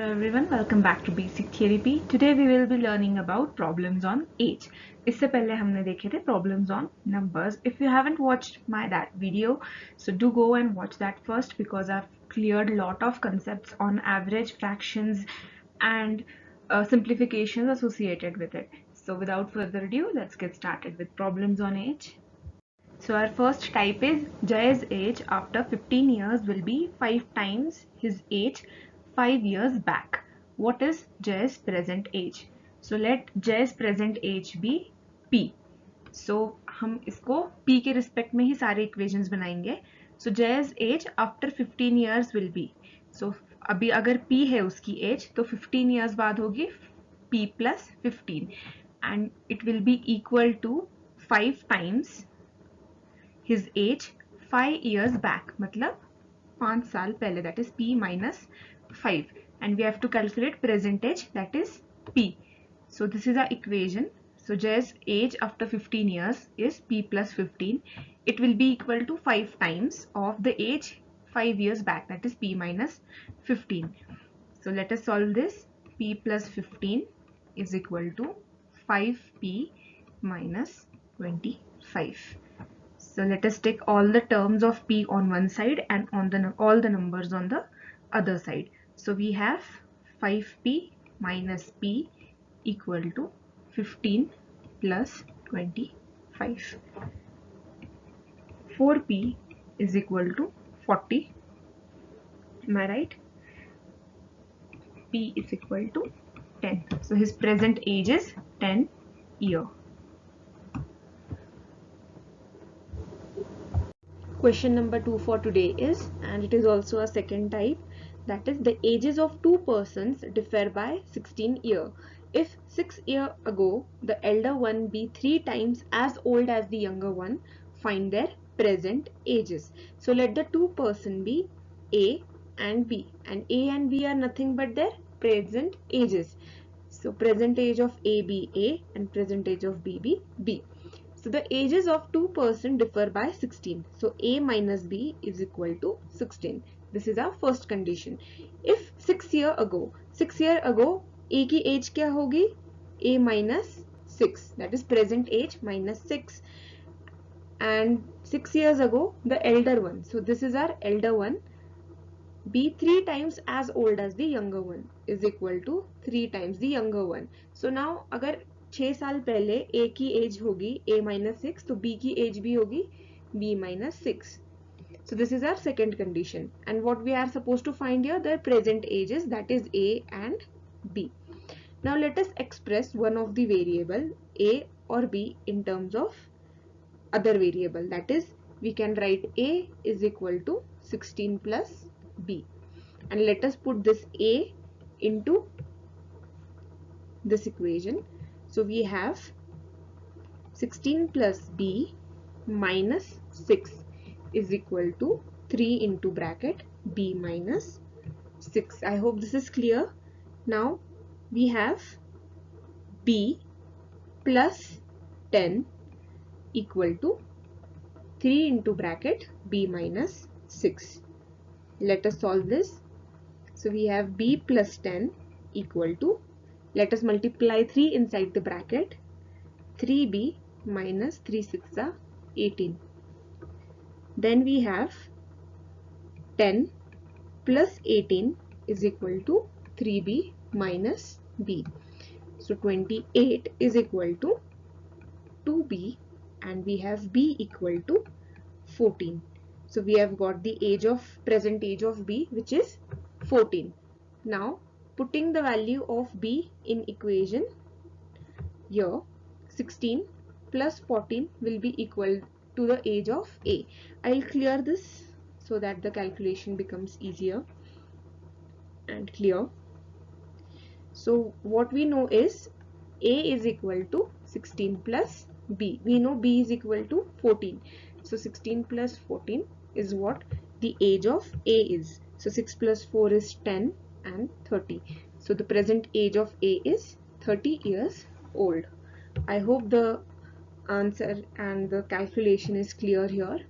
Hello everyone, welcome back to Basic Therapy. Today we will be learning about problems on age. इससे पहले हमने देखे थे problems on numbers. If you haven't watched that video, so do go and watch that first because I've cleared a lot of concepts on average, fractions and simplifications associated with it. So without further ado, let's get started with problems on age. So our first type is Jay's age after 15 years will be 5 times his age 5 years back. What is Jay's present age? So let Jay's present age be P. So हम इसको P के respect में ही सारे equations बनाएंगे. So Jay's age after 15 years will be. So अभी अगर P है उसकी age तो 15 years बाद होगी P plus 15 and it will be equal to 5 times his age 5 years back, मतलब 5 साल पहले, that is P minus 5, and we have to calculate present age, that is P. So this is our equation. So Jay's age after 15 years is P plus 15. It will be equal to 5 times of the age 5 years back, that is P minus 15. So let us solve this. P plus 15 is equal to 5P minus 25. So let us take all the terms of P on one side and on all the numbers on the other side. So we have 5P minus P equal to 15 plus 25. 4P is equal to 40. Am I right? P is equal to 10. So his present age is 10 years. Question number 2 for today is, and it is also a second type, that is the ages of two persons differ by 16 years. If 6 years ago the elder one be 3 times as old as the younger one, find their present ages. So let the two person be A and B, and A and B are nothing but their present ages. So present age of A be A and present age of B be B. So the ages of two persons differ by 16. So A minus B is equal to 16. This is our first condition. If 6 years ago A की age क्या होगी? A minus 6. That is present age minus 6. And 6 years ago the elder one. So this is our elder one. Be 3 times as old as the younger one is equal to 3 times the younger one. So now अगर 6 साल पहले A की as होगी A minus 6, तो B की as भी होगी B minus 6. So this is our second condition, and what we are supposed to find here, their present ages, that is A and B. Now let us express one of the variable A or B in terms of other variable, that is we can write A is equal to 16 plus B, and let us put this A into this equation. So we have 16 plus B minus 6 is equal to 3 into bracket B minus 6. I hope this is clear. Now we have B plus 10 equal to 3 into bracket B minus 6. Let us solve this. So we have B plus 10 equal to, let us multiply 3 inside the bracket, 3B minus 3 6 are 18. Then we have 10 plus 18 is equal to 3B minus B. So 28 is equal to 2B, and we have B equal to 14. So we have got the present age of B, which is 14. Now putting the value of B in equation here, 16 plus 14 will be equal to the age of A. I'll clear this so that the calculation becomes easier and clear. So what we know is A is equal to 16 plus B. We know B is equal to 14. So 16 plus 14 is what the age of A is. So 6 plus 4 is 10 and 30. So the present age of A is 30 years old. I hope the answer and the calculation is clear here.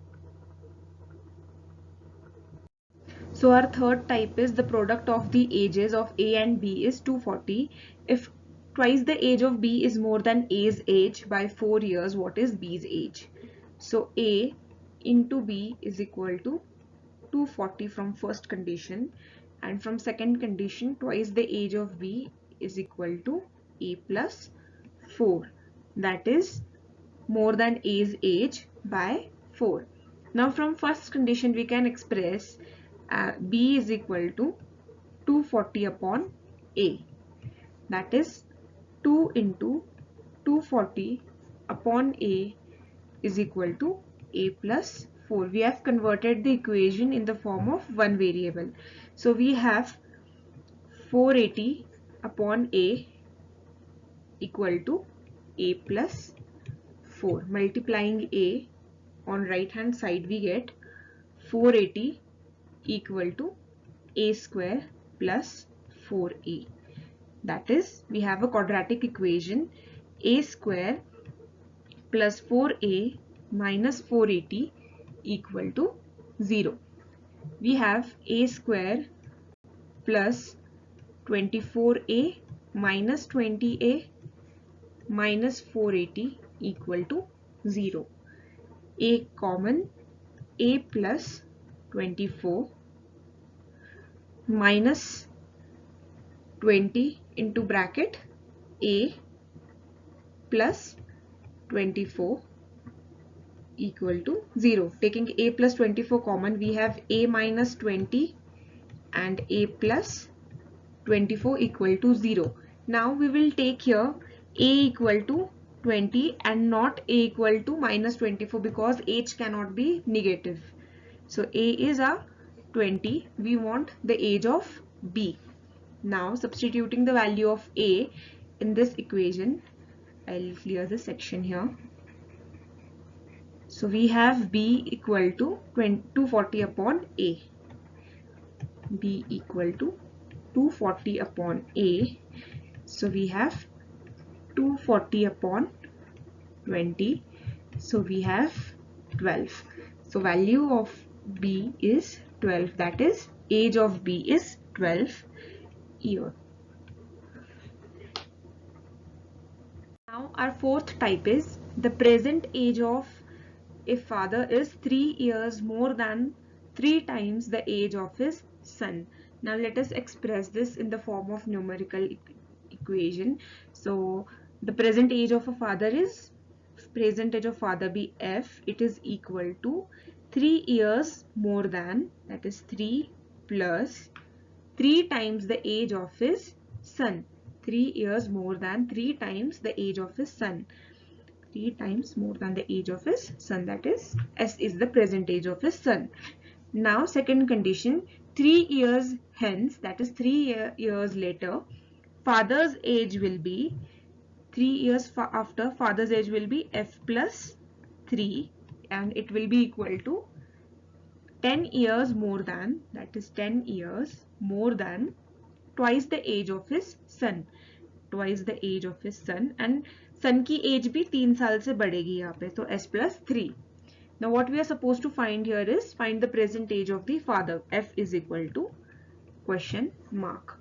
So our third type is the product of the ages of A and B is 240. If twice the age of B is more than A's age by 4 years, what is B's age? So A into B is equal to 240 from first condition, and from second condition twice the age of B is equal to A plus 4. That is more than A's age by 4. Now from first condition we can express B is equal to 240 upon A. That is 2 into 240 upon A is equal to A plus 4. We have converted the equation in the form of one variable. So we have 480 upon A equal to A plus 4. Multiplying A on right hand side we get 480 equal to A square plus 4A. That is, we have a quadratic equation A square plus 4A minus 480 equal to 0. We have A square plus 24A minus 20A minus 480 equal to 0. A common, A plus 24 minus 20 into bracket A plus 24 equal to 0. Taking A plus 24 common, we have A minus 20 and A plus 24 equal to 0. Now we will take here A equal to 20 and not A equal to minus 24 because age cannot be negative. So A is a 20. We want the age of B. Now substituting the value of A in this equation, I'll clear this section here. So we have B equal to 240 upon A. B equal to 240 upon A. So we have 240 upon 20. So we have 12. So value of B is 12. That is, age of B is 12 years. Now our fourth type is the present age of a father is 3 years more than 3 times the age of his son. Now let us express this in the form of numerical equation. So the present age of a father is, present age of father be F, it is equal to 3 years more than, that is 3 plus 3 times the age of his son. 3 years more than 3 times the age of his son. 3 times more than the age of his son, that is S is the present age of his son. Now second condition, 3 years hence, that is 3 years later, father's age will be 3 years after father's age will be F plus 3 and it will be equal to 10 years more than, that is 10 years more than twice the age of his son. Twice the age of his son, and son की age भी 3 साल से बढ़ेगी यहाँ पे, so S plus 3. Now what we are supposed to find here is find the present age of the father. F is equal to question mark.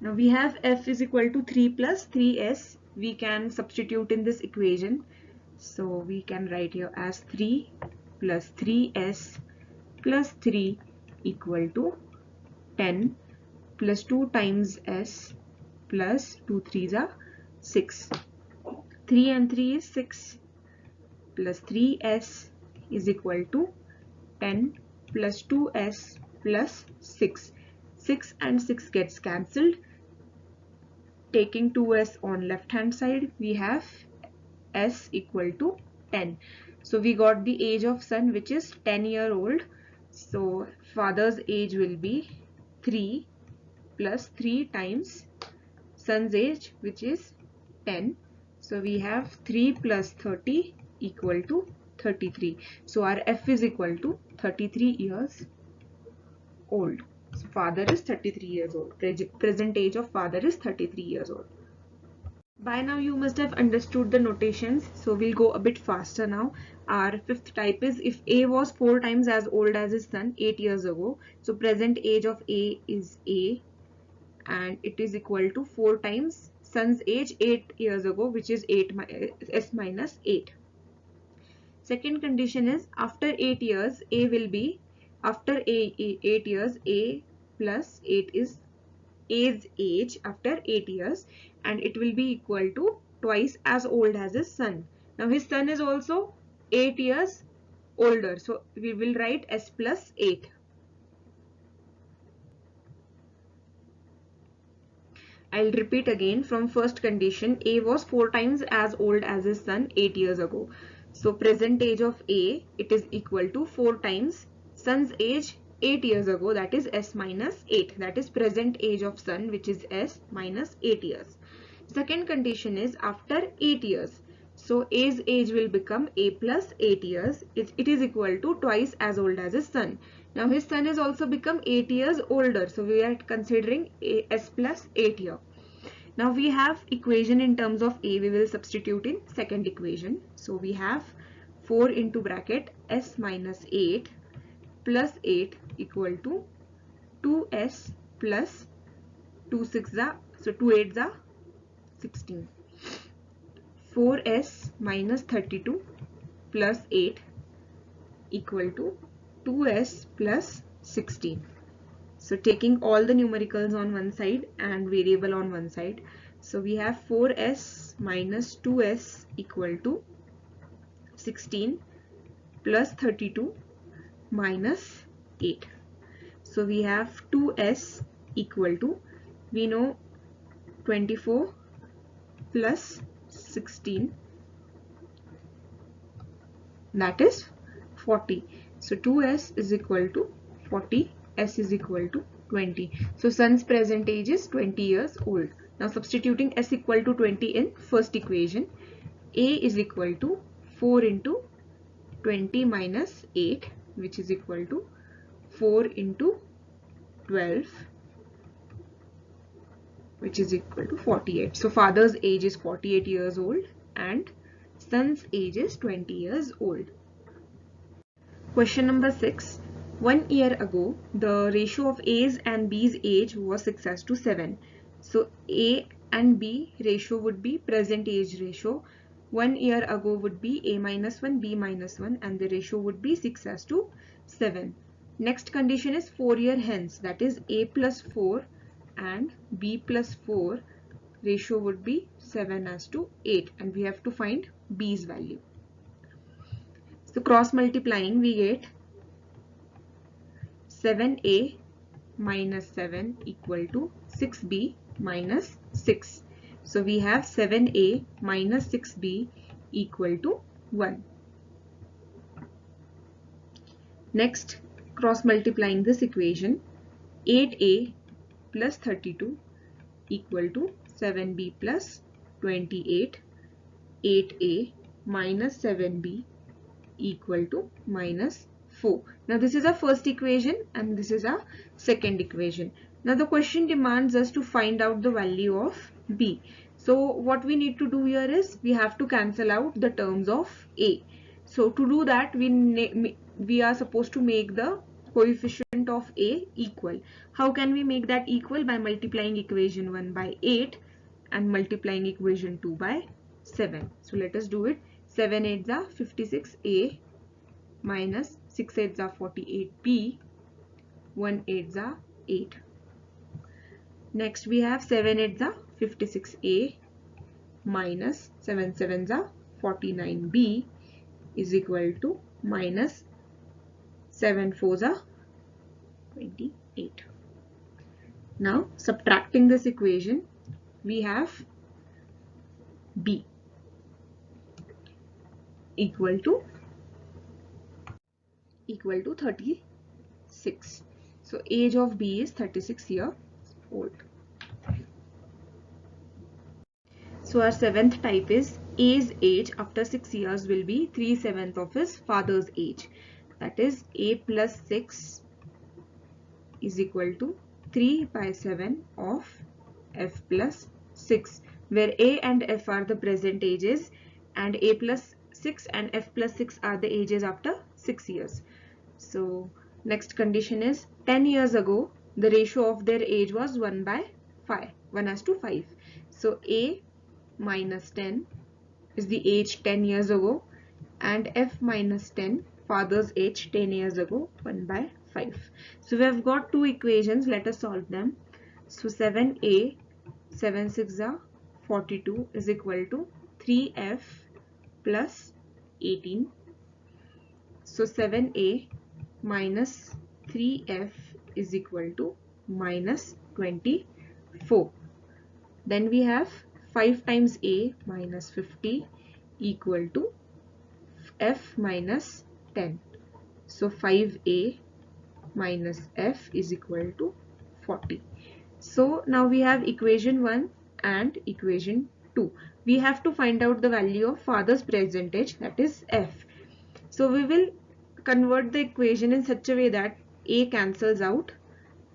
Now we have F is equal to 3 plus 3S. We can substitute in this equation. So we can write here as 3 plus 3S plus 3 equal to 10 plus 2 times S plus 2 3s are 6. 3 and 3 is 6 plus 3S is equal to 10 plus 2S plus 6. 6 and 6 gets cancelled. Taking 2S on left hand side, we have S equal to 10. So we got the age of son, which is 10-year-old. So father's age will be 3 plus 3 times son's age, which is 10. So we have 3 plus 30 equal to 33. So our F is equal to 33 years old. So father is 33 years old. Present age of father is 33 years old. By now you must have understood the notations, so we'll go a bit faster now. Our fifth type is if A was 4 times as old as his son 8 years ago. So present age of A is A, and it is equal to 4 times son's age 8 years ago, which is s minus 8. Second condition is after 8 years A will be, after 8 years A plus 8 is A's age after 8 years, and it will be equal to twice as old as his son. Now his son is also 8 years older, so we will write s plus 8. I'll repeat again from first condition. A was 4 times as old as his son 8 years ago. So present age of A, it is equal to 4 times son's age 8 years ago, that is s minus 8. That is present age of son, which is s minus 8 years. Second condition is after 8 years. So A's age will become A plus 8 years. It is equal to twice as old as his son. Now his son is also become 8 years older. So we are considering s plus 8 here. Now we have equation in terms of A. We will substitute in second equation. So we have 4 into bracket s minus 8 plus 8 equal to 2s plus 2 6 are, so 2 8s are 16. 4s minus 32 plus 8 equal to 2s plus 16. So taking all the numericals on one side and variable on one side. So we have 4s minus 2s equal to 16 plus 32 minus 8. So we have 2s equal to, we know 24 plus 16, that is 40. So 2s is equal to 40, s is equal to 20. So son's present age is 20 years old. Now substituting s equal to 20 in first equation, A is equal to 4 into 20 minus 8, which is equal to 4 into 12, which is equal to 48. So father's age is 48 years old and son's age is 20 years old. Question number 6. 1 year ago, the ratio of A's and B's age was 6:7. So A and B ratio would be present age ratio. 1 year ago would be A minus 1, B minus 1, and the ratio would be 6:7. Next condition is 4 year hence, that is A plus 4 and B plus 4 ratio would be 7:8, and we have to find B's value. So cross multiplying we get 7a minus 7 equal to 6b minus 6. So we have 7a minus 6b equal to 1. Next, cross multiplying this equation, 8a plus 32 equal to 7b plus 28. 8a minus 7b equal to minus 4. Now this is our first equation and this is our second equation. Now the question demands us to find out the value of b. So what we need to do here is we have to cancel out the terms of a. So to do that we are supposed to make the coefficient of a equal. How can we make that equal? By multiplying equation 1 by 8 and multiplying equation 2 by 7. So let us do it. 7 8s are 56a minus 6 8s are 48b, 1 8s are 8. Next we have 7 8s are 56a minus 7 7s are 49b is equal to minus 7 4s are 28. Now subtracting this equation, we have b equal to 36. So age of B is 36 years old. So our seventh type is A's age after 6 years will be 3/7 of his father's age. That is A plus 6 is equal to 3/7 of F plus 6. where A and F are the present ages and A plus 6 and F plus 6 are the ages after 6 years. So next condition is 10 years ago the ratio of their age was 1:5. So A minus 10 is the age 10 years ago and F minus 10 father's age 10 years ago, 1/5. So we have got two equations. Let us solve them. So 7A 7 6 are 42 is equal to 3F plus 18. So 7A minus 3F is equal to minus 24. Then we have 5 times A minus 50 equal to F minus 10. So 5A minus F is equal to 40. So now we have equation 1 and equation 2. We have to find out the value of father's present age, that is F. So we will convert the equation in such a way that A cancels out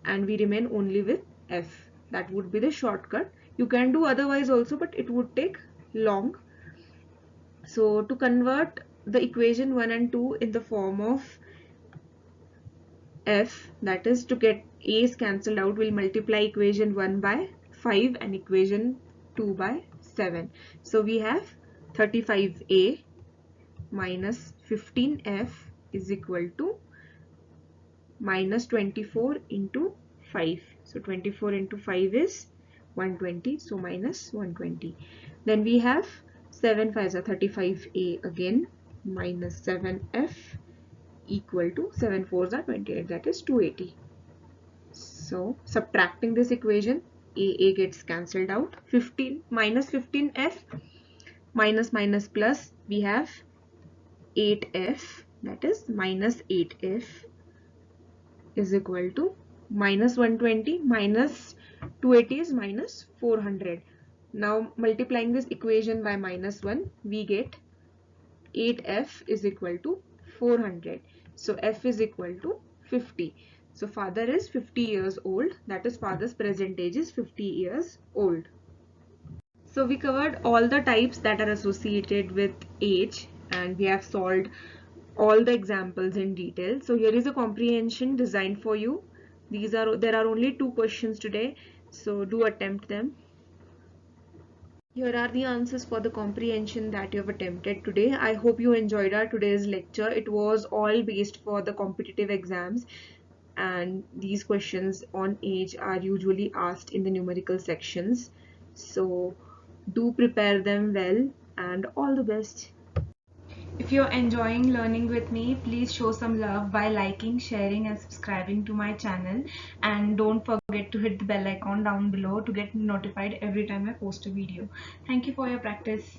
and we remain only with F. That would be the shortcut. You can do otherwise also, but it would take long. So to convert the equation 1 and 2 in the form of F, that is to get A's cancelled out, we'll multiply equation 1 by 5 and equation 2 by 7. So we have 35A minus 15F is equal to minus 24 into 5. So 24 into 5 is 120. So minus 120. Then we have 7 5s are 35A again minus 7F equal to 7 4s are 28, that is 280. So subtracting this equation, A gets cancelled out. 15 minus 15F minus minus plus, we have 8F, that is minus 8F is equal to minus 120 minus 280 is minus 400. Now multiplying this equation by minus 1, we get 8F is equal to 400. So F is equal to 50. So father is 50 years old, that is father's present age is 50 years old. So we covered all the types that are associated with age and we have solved all the examples in detail. So here is a comprehension designed for you. There are only 2 questions today, so do attempt them. Here are the answers for the comprehension that you have attempted today. I hope you enjoyed our today's lecture. It was all based for the competitive exams and these questions on age are usually asked in the numerical sections. So do prepare them well and all the best. If you're enjoying learning with me, please show some love by liking, sharing and subscribing to my channel, and don't forget to hit the bell icon down below to get notified every time I post a video. Thank you for your practice.